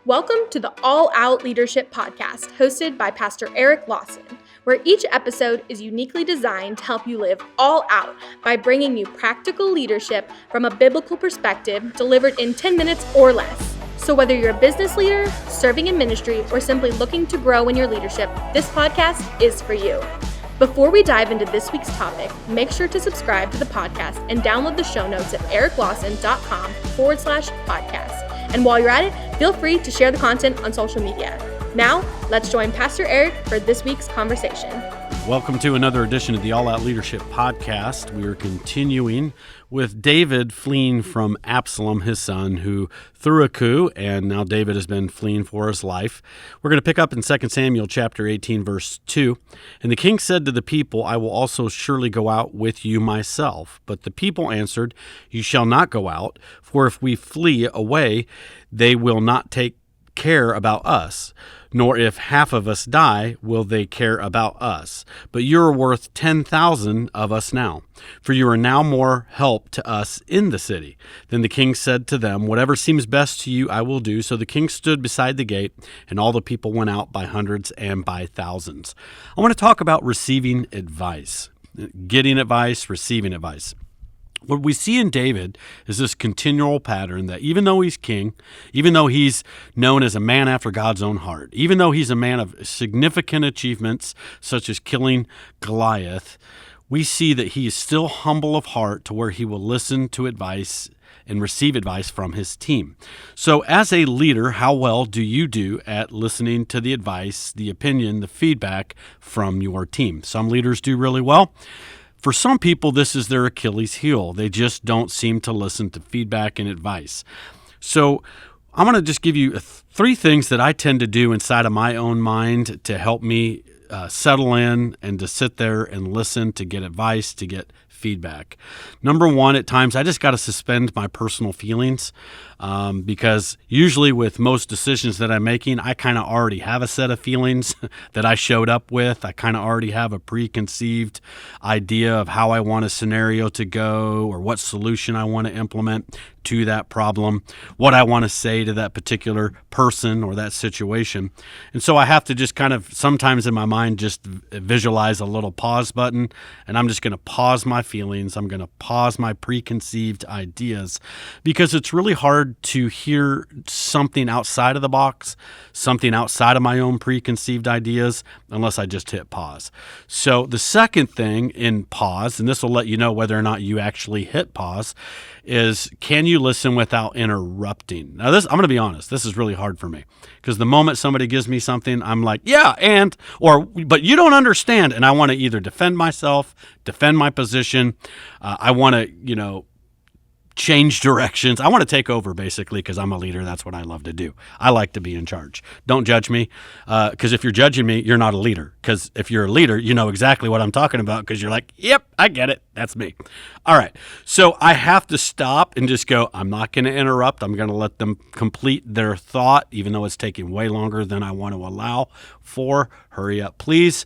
Welcome to the All Out Leadership Podcast, hosted by Pastor Erik, where each episode is uniquely designed to help you live all out by bringing you practical leadership from a biblical perspective delivered in 10 minutes or less. So whether you're a business leader, serving in ministry, or simply looking to grow in your leadership, this podcast is for you. Before we dive into this week's topic, make sure to subscribe to the podcast and download the show notes at eriklawson.com/podcast. And while you're at it, feel free to share the content on social media. Now, let's join Pastor Erik for this week's conversation. Welcome to another edition of the All Out Leadership Podcast. We are continuing with David fleeing from Absalom, his son, who threw a coup, and now David has been fleeing for his life. We're going to pick up in 2 Samuel chapter 18, verse 2. And the king said to the people, I will also surely go out with you myself. But the people answered, You shall not go out, for if we flee away, they will not take care about us, nor if half of us die will they care about us. But you are worth 10,000 of us now, for you are now more help to us in the city. Then the king said to them, Whatever seems best to you I will do. So the king stood beside the gate, and all the people went out by hundreds and by thousands. I want to talk about receiving advice, getting advice, receiving advice. What we see in David is this continual pattern that even though he's king, even though he's known as a man after God's own heart, even though he's a man of significant achievements such as killing Goliath, we see that he is still humble of heart to where he will listen to advice and receive advice from his team. So as a leader, how well do you do at listening to the advice, the opinion, the feedback from your team? Some leaders do really well. For some people, this is their Achilles heel. They just don't seem to listen to feedback and advice. So I'm going to just give you three things that I tend to do inside of my own mind to help me settle in and to sit there and listen, to get advice, to get feedback. Number one, at times I just got to suspend my personal feelings because usually with most decisions that I'm making, I kind of already have a set of feelings that I showed up with. I kind of already have a preconceived idea of how I want a scenario to go or what solution I want to implement to that problem, what I want to say to that particular person or that situation. And so I have to just kind of sometimes in my mind just visualize a little pause button, and I'm just going to pause my feelings. I'm going to pause my preconceived ideas because it's really hard to hear something outside of the box, something outside of my own preconceived ideas, unless I just hit pause. So the second thing in pause, and this will let you know whether or not you actually hit pause, is can you listen without interrupting? Now this, I'm going to be honest, this is really hard for me because the moment somebody gives me something, I'm like, yeah, but you don't understand. And I want to either defend myself, defend my position. I want to, change directions. I want to take over basically because I'm a leader. That's what I love to do. I like to be in charge. Don't judge me because if you're judging me, you're not a leader. Because if you're a leader, you know exactly what I'm talking about because you're like, yep, I get it. That's me. All right. So I have to stop and just go, I'm not going to interrupt. I'm going to let them complete their thought, even though it's taking way longer than I want to allow for. Hurry up, please.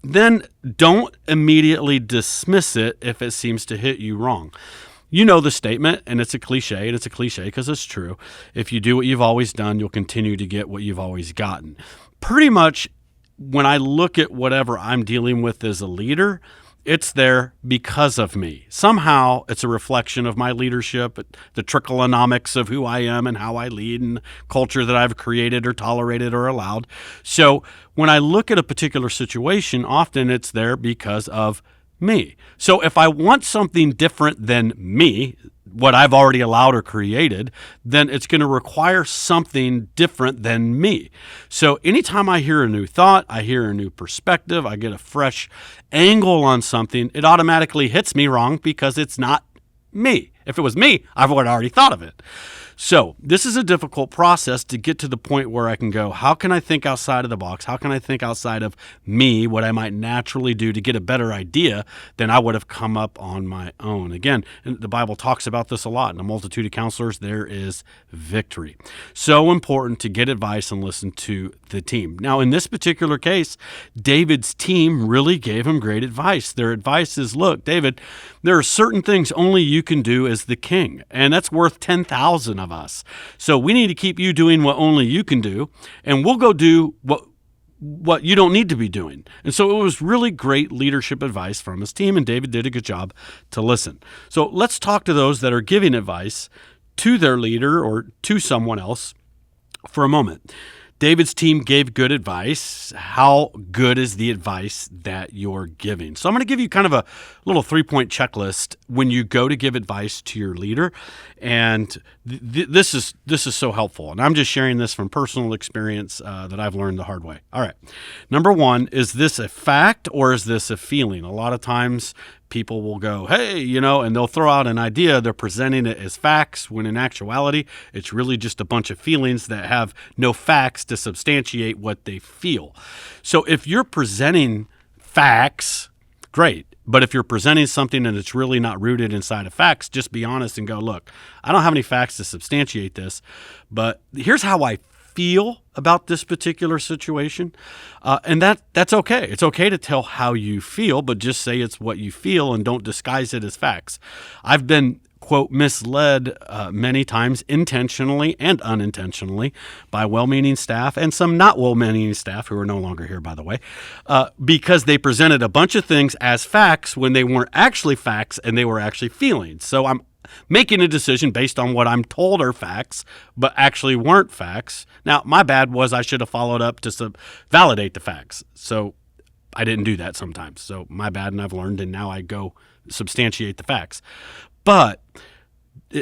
Then don't immediately dismiss it if it seems to hit you wrong. You know the statement, and it's a cliche because it's true. If you do what you've always done, you'll continue to get what you've always gotten. Pretty much when I look at whatever I'm dealing with as a leader, it's there because of me. Somehow it's a reflection of my leadership, the trickleonomics of who I am and how I lead and culture that I've created or tolerated or allowed. So when I look at a particular situation, often it's there because of me. So if I want something different than me, what I've already allowed or created, then it's going to require something different than me. So anytime I hear a new thought, I hear a new perspective, I get a fresh angle on something, it automatically hits me wrong because it's not me. If it was me, I would have already thought of it. So this is a difficult process to get to the point where I can go, how can I think outside of the box? How can I think outside of me, what I might naturally do to get a better idea than I would have come up on my own? Again, the Bible talks about this a lot. In a multitude of counselors, there is victory. So important to get advice and listen to the team. Now, in this particular case, David's team really gave him great advice. Their advice is, look, David, there are certain things only you can do as the king, and that's worth 10,000 of us. So we need to keep you doing what only you can do, and we'll go do what you don't need to be doing. And so it was really great leadership advice from his team, and David did a good job to listen. So let's talk to those that are giving advice to their leader or to someone else for a moment. David's team gave good advice. How good is the advice that you're giving? So I'm going to give you kind of a little 3-point checklist when you go to give advice to your leader. And this is so helpful. And I'm just sharing this from personal experience that I've learned the hard way. All right. Number one, is this a fact or is this a feeling? A lot of times people will go, hey, and they'll throw out an idea. They're presenting it as facts when in actuality, it's really just a bunch of feelings that have no facts to substantiate what they feel. So if you're presenting facts, great. But if you're presenting something and it's really not rooted inside of facts, just be honest and go, look, I don't have any facts to substantiate this, but here's how I feel about this particular situation. And that's okay. It's okay to tell how you feel, but just say it's what you feel and don't disguise it as facts. I've been, quote, misled many times, intentionally and unintentionally, by well-meaning staff and some not well-meaning staff who are no longer here, by the way, because they presented a bunch of things as facts when they weren't actually facts and they were actually feelings. So I'm making a decision based on what I'm told are facts, but actually weren't facts. Now, my bad was I should have followed up to validate the facts. So I didn't do that sometimes. So my bad, and I've learned, and now I go substantiate the facts. But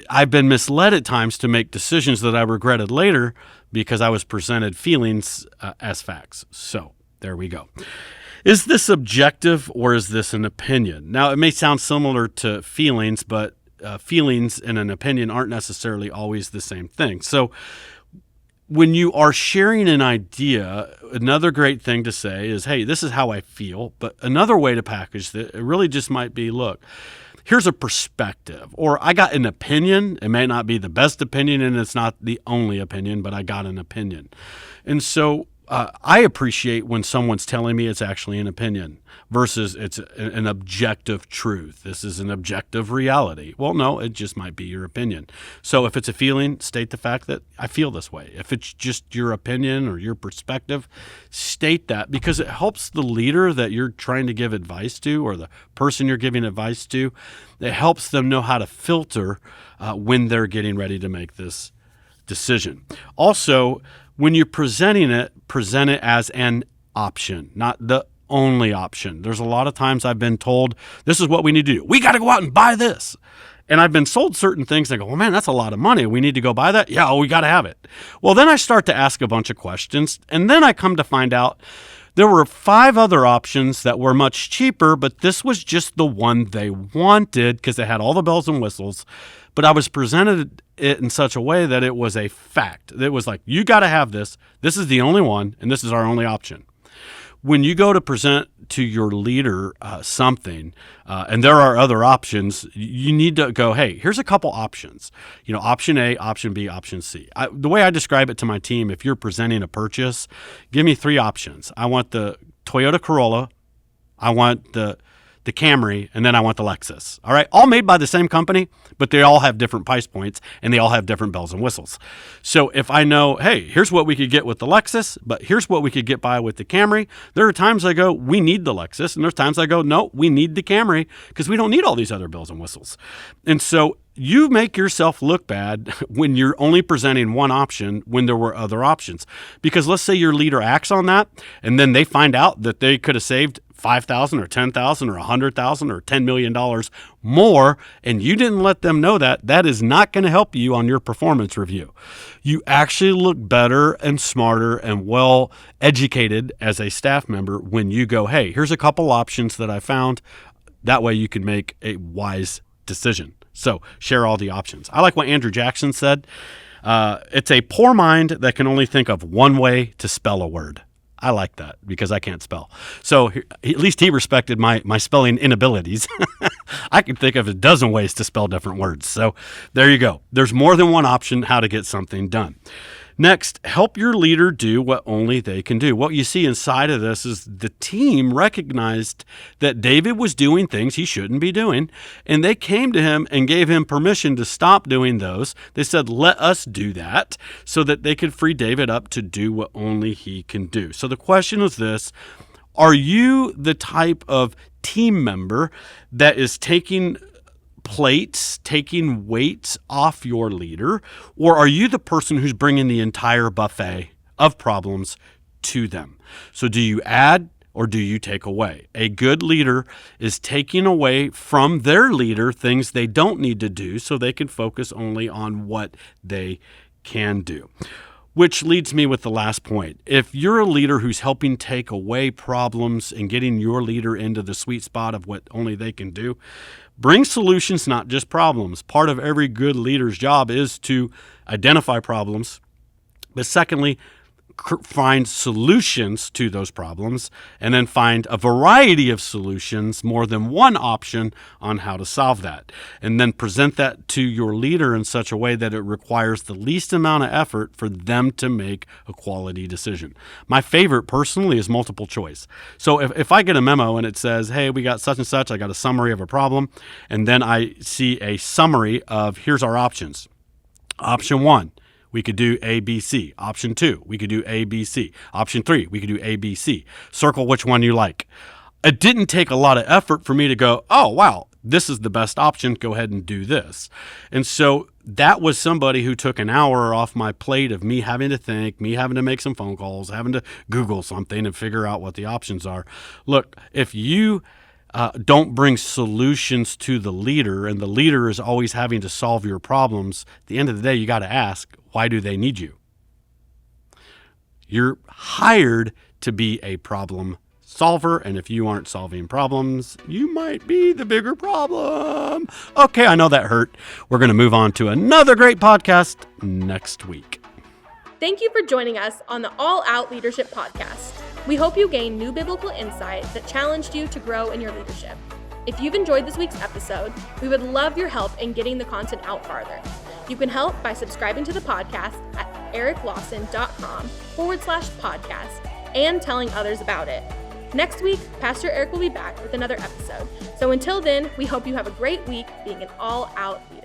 I've been misled at times to make decisions that I regretted later because I was presented feelings as facts. So there we go. Is this objective or is this an opinion? Now, it may sound similar to feelings, but feelings and an opinion aren't necessarily always the same thing. So when you are sharing an idea, another great thing to say is, hey, this is how I feel. But another way to package it really just might be, look, here's a perspective, or I got an opinion. It may not be the best opinion and it's not the only opinion, but I got an opinion. And so I appreciate when someone's telling me it's actually an opinion versus it's an objective truth. This is an objective reality. Well, no, it just might be your opinion. So if it's a feeling, state the fact that I feel this way. If it's just your opinion or your perspective, state that, because it helps the leader that you're trying to give advice to or the person you're giving advice to. It helps them know how to filter when they're getting ready to make this decision. Also, when you're presenting it, present it as an option, not the only option. There's a lot of times I've been told, this is what we need to do. We got to go out and buy this. And I've been sold certain things. I go, well, man, that's a lot of money. We need to go buy that? Yeah, we got to have it. Well, then I start to ask a bunch of questions. And then I come to find out there were 5 other options that were much cheaper, but this was just the one they wanted because it had all the bells and whistles. But I was presented it in such a way that it was a fact. It was like, you got to have this. This is the only one, and this is our only option. When you go to present to your leader something, and there are other options, you need to go, hey, here's a couple options. Option A, option B, option C. The way I describe it to my team, if you're presenting a purchase, give me 3 options. I want the Toyota Corolla, I want the Camry, and then I want the Lexus. All right, all made by the same company, but they all have different price points and they all have different bells and whistles. So if I know, hey, here's what we could get with the Lexus, but here's what we could get by with the Camry, there are times I go, we need the Lexus, and there's times I go, no, we need the Camry because we don't need all these other bells and whistles. And so you make yourself look bad when you're only presenting one option when there were other options. Because let's say your leader acts on that and then they find out that they could have saved $5,000 or $10,000 or $100,000 or $10 million more, and you didn't let them know that. That is not going to help you on your performance review. You actually look better and smarter and well educated as a staff member when you go, hey, here's a couple options that I found. That way you can make a wise decision. So share all the options. I like what Andrew Jackson said. It's a poor mind that can only think of one way to spell a word. I like that because I can't spell. So at least he respected my spelling inabilities. I can think of a dozen ways to spell different words. So there you go. There's more than one option how to get something done. Next, help your leader do what only they can do. What you see inside of this is the team recognized that David was doing things he shouldn't be doing, and they came to him and gave him permission to stop doing those. They said, let us do that, so that they could free David up to do what only he can do. So the question is this: are you the type of team member that is taking plates, taking weights off your leader, or are you the person who's bringing the entire buffet of problems to them? So do you add or do you take away? A good leader is taking away from their leader things they don't need to do so they can focus only on what they can do. Which leads me with the last point. If you're a leader who's helping take away problems and getting your leader into the sweet spot of what only they can do, bring solutions, not just problems. Part of every good leader's job is to identify problems, but secondly, find solutions to those problems, and then find a variety of solutions, more than one option on how to solve that. And then present that to your leader in such a way that it requires the least amount of effort for them to make a quality decision. My favorite personally is multiple choice. So if I get a memo and it says, hey, we got such and such, I got a summary of a problem, and then I see a summary of here's our options. Option 1. We could do A, B, C. Option 2, we could do A, B, C. Option 3, we could do A, B, C. Circle which one you like. It didn't take a lot of effort for me to go, oh, wow, this is the best option. Go ahead and do this. And so that was somebody who took an hour off my plate of me having to think, me having to make some phone calls, having to Google something and figure out what the options are. Look, if you don't bring solutions to the leader, and the leader is always having to solve your problems, at the end of the day, you got to ask, why do they need you? You're hired to be a problem solver, and if you aren't solving problems, you might be the bigger problem. Okay, I know that hurt. We're going to move on to another great podcast next week. Thank you for joining us on the All Out Leadership Podcast. We hope you gained new biblical insight that challenged you to grow in your leadership. If you've enjoyed this week's episode, we would love your help in getting the content out farther. You can help by subscribing to the podcast at eriklawson.com/podcast and telling others about it. Next week, Pastor Erik will be back with another episode. So until then, we hope you have a great week being an all-out leader.